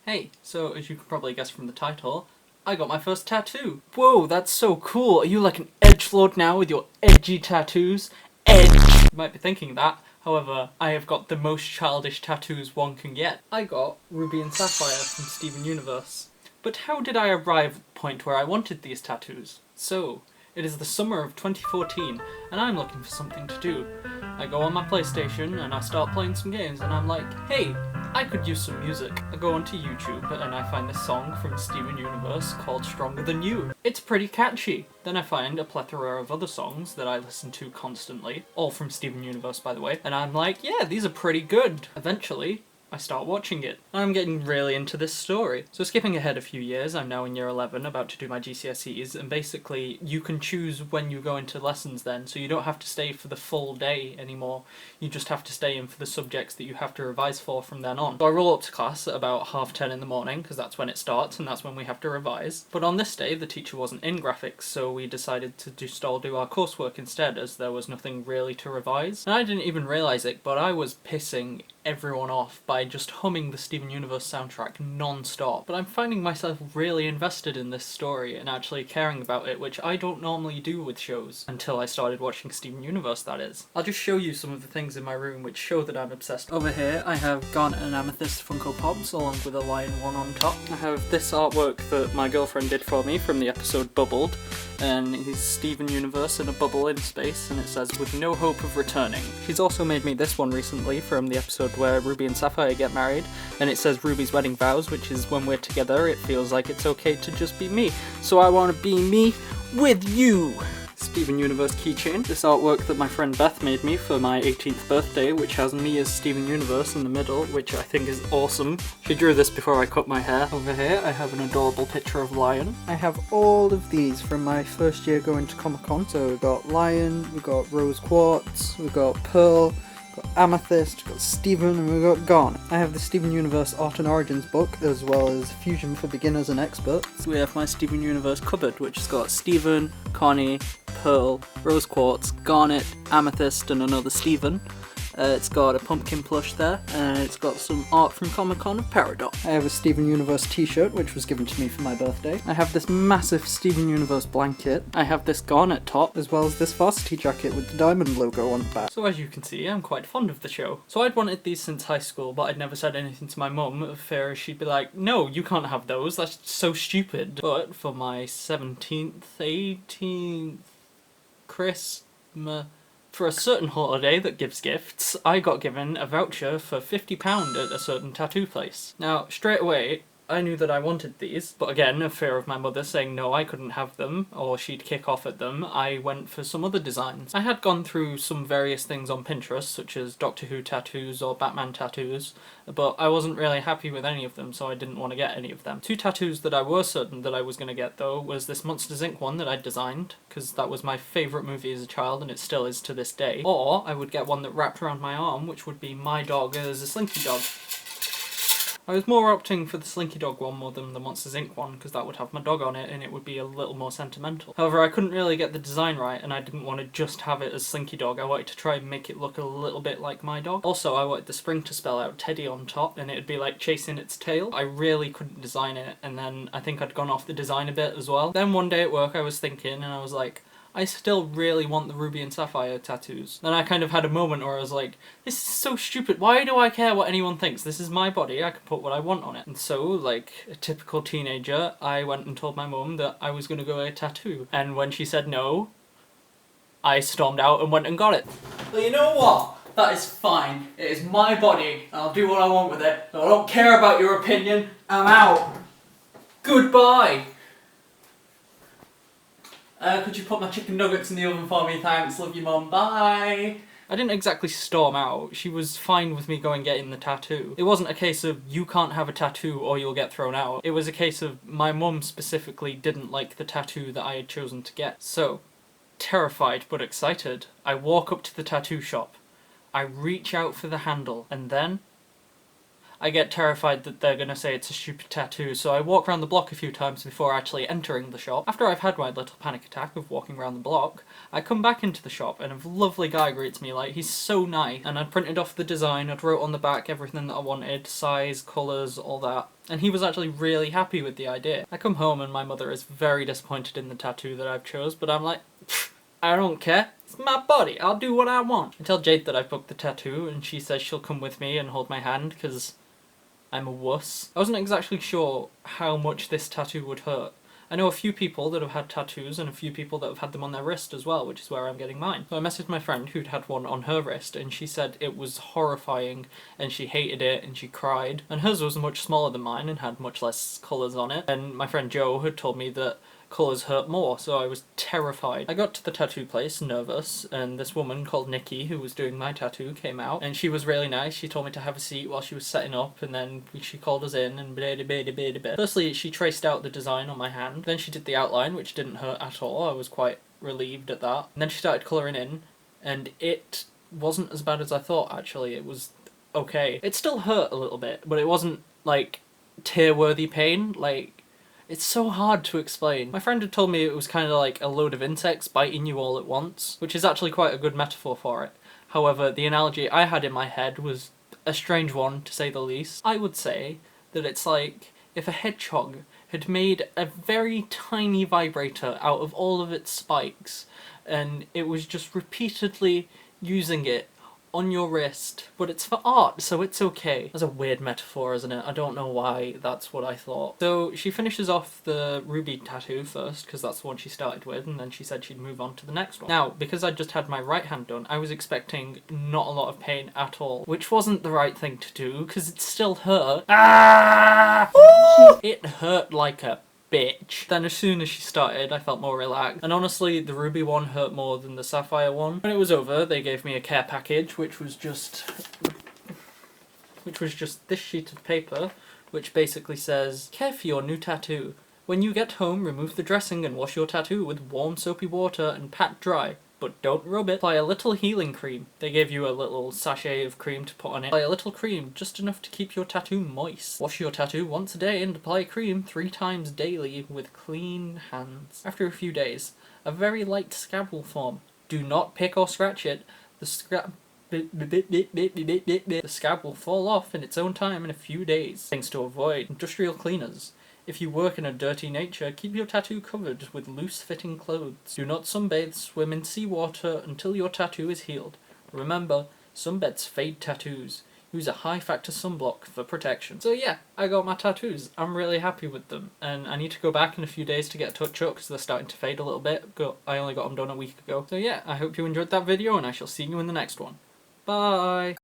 Hey, so as you can probably guess from the title, I got my first tattoo. Whoa, that's so cool. Are you like an edgelord now with your edgy tattoos? Edge! You might be thinking that. However, I have got the most childish tattoos one can get. I got Ruby and Sapphire from Steven Universe. But how did I arrive at the point where I wanted these tattoos? So, it is the summer of 2014, and I'm looking for something to do. I go on my PlayStation and I start playing some games and I'm like, hey, I could use some music. I go onto YouTube and I find this song from Steven Universe called Stronger Than You. It's pretty catchy. Then I find a plethora of other songs that I listen to constantly, all from Steven Universe by the way, and I'm like, yeah, these are pretty good. Eventually, I start watching it. I'm getting really into this story. So skipping ahead a few years, I'm now in year 11, about to do my GCSEs, and basically you can choose when you go into lessons then, so you don't have to stay for the full day anymore. You just have to stay in for the subjects that you have to revise for from then on. So I roll up to class at about 10:30 in the morning, because that's when it starts and that's when we have to revise. But on this day, the teacher wasn't in graphics, so we decided to just all do our coursework instead, as there was nothing really to revise. And I didn't even realise it, but I was pissing everyone off by just humming the Steven Universe soundtrack non-stop. But I'm finding myself really invested in this story and actually caring about it, which I don't normally do with shows, until I started watching Steven Universe, that is. I'll just show you some of the things in my room which show that I'm obsessed. Over here I have Garnet and Amethyst Funko Pops along with a lion one on top. I have this artwork that my girlfriend did for me from the episode Bubbled, and he's Steven Universe in a bubble in space, and it says, "With no hope of returning." She's also made me this one recently from the episode where Ruby and Sapphire get married, and it says Ruby's wedding vows, which is when we're together it feels like it's okay to just be me. So I want to be me with you! Steven Universe keychain. This artwork that my friend Beth made me for my 18th birthday, which has me as Steven Universe in the middle, which I think is awesome. She drew this before I cut my hair. Over here I have an adorable picture of Lion. I have all of these from my first year going to Comic-Con. So we've got Lion, we've got Rose Quartz, we've got Pearl, we've got Amethyst, we've got Steven, and we've got Garnet. I have the Steven Universe Art and Origins book, as well as Fusion for Beginners and Experts. We have my Steven Universe cupboard, which has got Steven, Connie, Pearl, Rose Quartz, Garnet, Amethyst, and another Steven. It's got a pumpkin plush there, and it's got some art from Comic-Con of Peridot. I have a Steven Universe t-shirt, which was given to me for my birthday. I have this massive Steven Universe blanket. I have this Garnet top, as well as this varsity jacket with the diamond logo on the back. So as you can see, I'm quite fond of the show. So I'd wanted these since high school, but I'd never said anything to my mum, of fear she'd be like, no, you can't have those, that's so stupid. But for my 17th, 18th Christmas, for a certain holiday that gives gifts, I got given a voucher for £50 at a certain tattoo place. Now, straight away, I knew that I wanted these, but again, a fear of my mother saying no, I couldn't have them, or she'd kick off at them, I went for some other designs. I had gone through some various things on Pinterest, such as Doctor Who tattoos or Batman tattoos, but I wasn't really happy with any of them, so I didn't want to get any of them. Two tattoos that I was certain that I was going to get, though, was this Monsters Inc. one that I designed, because that was my favourite movie as a child, and it still is to this day. Or I would get one that wrapped around my arm, which would be my dog as a Slinky Dog. I was more opting for the Slinky Dog one more than the Monsters Inc. one, because that would have my dog on it and it would be a little more sentimental. However, I couldn't really get the design right, and I didn't want to just have it as Slinky Dog. I wanted to try and make it look a little bit like my dog. Also, I wanted the spring to spell out Teddy on top, and it'd be like chasing its tail. I really couldn't design it, and then I think I'd gone off the design a bit as well. Then one day at work I was thinking, and I was like, I still really want the Ruby and Sapphire tattoos. Then I kind of had a moment where I was like, this is so stupid, why do I care what anyone thinks? This is my body, I can put what I want on it. And so, like a typical teenager, I went and told my mum that I was going to go get a tattoo. And when she said no, I stormed out and went and got it. Well, you know what? That is fine. It is my body, and I'll do what I want with it. I don't care about your opinion, I'm out. Goodbye! Could you put my chicken nuggets in the oven for me, thanks, love you mum, bye! I didn't exactly storm out, she was fine with me going getting the tattoo. It wasn't a case of, you can't have a tattoo or you'll get thrown out. It was a case of, my mum specifically didn't like the tattoo that I had chosen to get. So, terrified but excited, I walk up to the tattoo shop. I reach out for the handle, and then I get terrified that they're gonna say it's a stupid tattoo, so I walk around the block a few times before actually entering the shop. After I've had my little panic attack of walking around the block, I come back into the shop and a lovely guy greets me, like, he's so nice, and I'd printed off the design, I'd wrote on the back everything that I wanted, size, colours, all that. And he was actually really happy with the idea. I come home and my mother is very disappointed in the tattoo that I've chose, but I'm like, I don't care. It's my body. I'll do what I want. I tell Jade that I've booked the tattoo and she says she'll come with me and hold my hand because I'm a wuss. I wasn't exactly sure how much this tattoo would hurt. I know a few people that have had tattoos and a few people that have had them on their wrist as well, which is where I'm getting mine. So I messaged my friend who'd had one on her wrist and she said it was horrifying and she hated it and she cried. And hers was much smaller than mine and had much less colours on it. And my friend Joe had told me that colours hurt more, so I was terrified. I got to the tattoo place, nervous, and this woman called Nikki, who was doing my tattoo, came out, and she was really nice. She told me to have a seat while she was setting up, and then she called us in, and blah. Firstly, she traced out the design on my hand, then she did the outline, which didn't hurt at all. I was quite relieved at that. And then she started colouring in, and it wasn't as bad as I thought, actually. It was okay. It still hurt a little bit, but it wasn't, like, tear-worthy pain. Like, it's so hard to explain. My friend had told me it was kind of like a load of insects biting you all at once, which is actually quite a good metaphor for it. However, the analogy I had in my head was a strange one, to say the least. I would say that it's like if a hedgehog had made a very tiny vibrator out of all of its spikes, and it was just repeatedly using it on your wrist, but it's for art, so it's okay. That's a weird metaphor, isn't it? I don't know why that's what I thought. So she finishes off the ruby tattoo first, because that's the one she started with, and then she said she'd move on to the next one. Now, because I just had my right hand done, I was expecting not a lot of pain at all, which wasn't the right thing to do, because it still hurt. Ah! It hurt like a bitch. Then as soon as she started, I felt more relaxed. And honestly, the ruby one hurt more than the sapphire one. When it was over, they gave me a care package, which was just this sheet of paper, which basically says, "Care for your new tattoo. When you get home, remove the dressing and wash your tattoo with warm soapy water and pat dry. But don't rub it. Apply a little healing cream." They gave you a little sachet of cream to put on it. Apply a little cream, just enough to keep your tattoo moist. Wash your tattoo once a day and apply cream 3 times daily with clean hands. After a few days, a very light scab will form. Do not pick or scratch it. The scab will fall off in its own time in a few days. Things to avoid: industrial cleaners. If you work in a dirty nature, keep your tattoo covered with loose-fitting clothes. Do not sunbathe, swim in seawater until your tattoo is healed. Remember, sunbeds fade tattoos. Use a high-factor sunblock for protection. So yeah, I got my tattoos. I'm really happy with them. And I need to go back in a few days to get a touch-up because they're starting to fade a little bit. I only got them done a week ago. So yeah, I hope you enjoyed that video and I shall see you in the next one. Bye!